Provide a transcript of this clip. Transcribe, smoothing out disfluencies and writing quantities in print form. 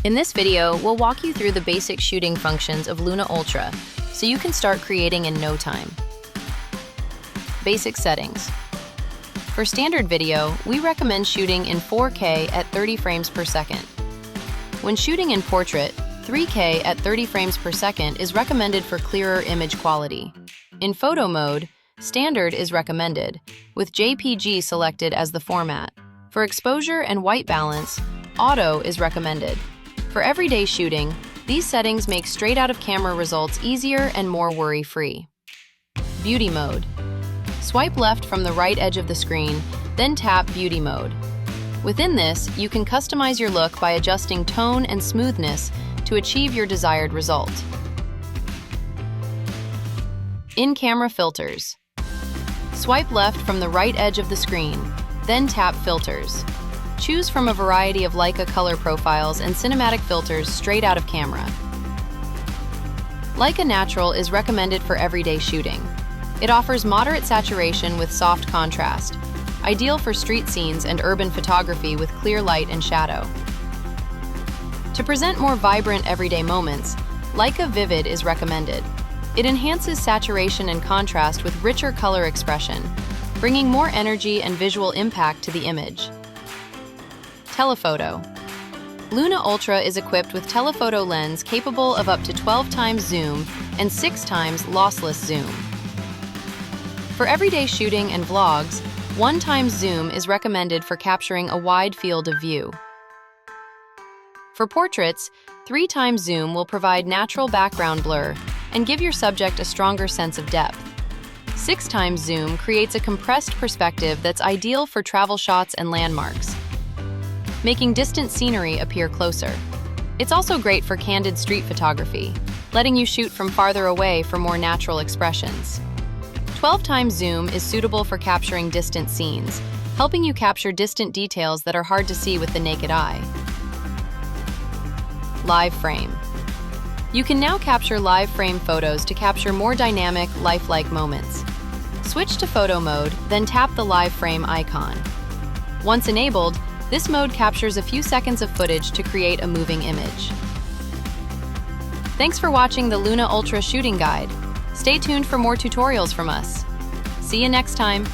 In this video, we'll walk you through the basic shooting functions of Luna Ultra so you can start creating in no time. Basic settings. For standard video, we recommend shooting in 4K at 30 frames per second. When shooting in portrait, 3K at 30 frames per second is recommended for clearer image quality. In photo mode, standard is recommended, with JPG selected as the format. For exposure and white balance, auto is recommended. For everyday shooting, these settings make straight-out-of-camera results easier and more worry-free. Beauty mode. Swipe left from the right edge of the screen, then tap Beauty mode. Within this, you can customize your look by adjusting tone and smoothness to achieve your desired result. In-camera filters. Swipe left from the right edge of the screen, then tap Filters. Choose from a variety of Leica color profiles and cinematic filters straight out of camera. Leica Natural is recommended for everyday shooting. It offers moderate saturation with soft contrast, ideal for street scenes and urban photography with clear light and shadow. To present more vibrant everyday moments, Leica Vivid is recommended. It enhances saturation and contrast with richer color expression, bringing more energy and visual impact to the image. Telephoto. Luna Ultra is equipped with telephoto lens capable of up to 12 times zoom and 6 times lossless zoom. For everyday shooting and vlogs, 1 times zoom is recommended for capturing a wide field of view. For portraits, 3 times zoom will provide natural background blur and give your subject a stronger sense of depth. 6 times zoom creates a compressed perspective that's ideal for travel shots and landmarks, making distant scenery appear closer. It's also great for candid street photography, letting you shoot from farther away for more natural expressions. 12 times zoom is suitable for capturing distant scenes, helping you capture distant details that are hard to see with the naked eye. Live frame. You can now capture live frame photos to capture more dynamic, lifelike moments. Switch to photo mode, then tap the live frame icon. Once enabled, this mode captures a few seconds of footage to create a moving image. Thanks for watching the Luna Ultra shooting guide. Stay tuned for more tutorials from us. See you next time.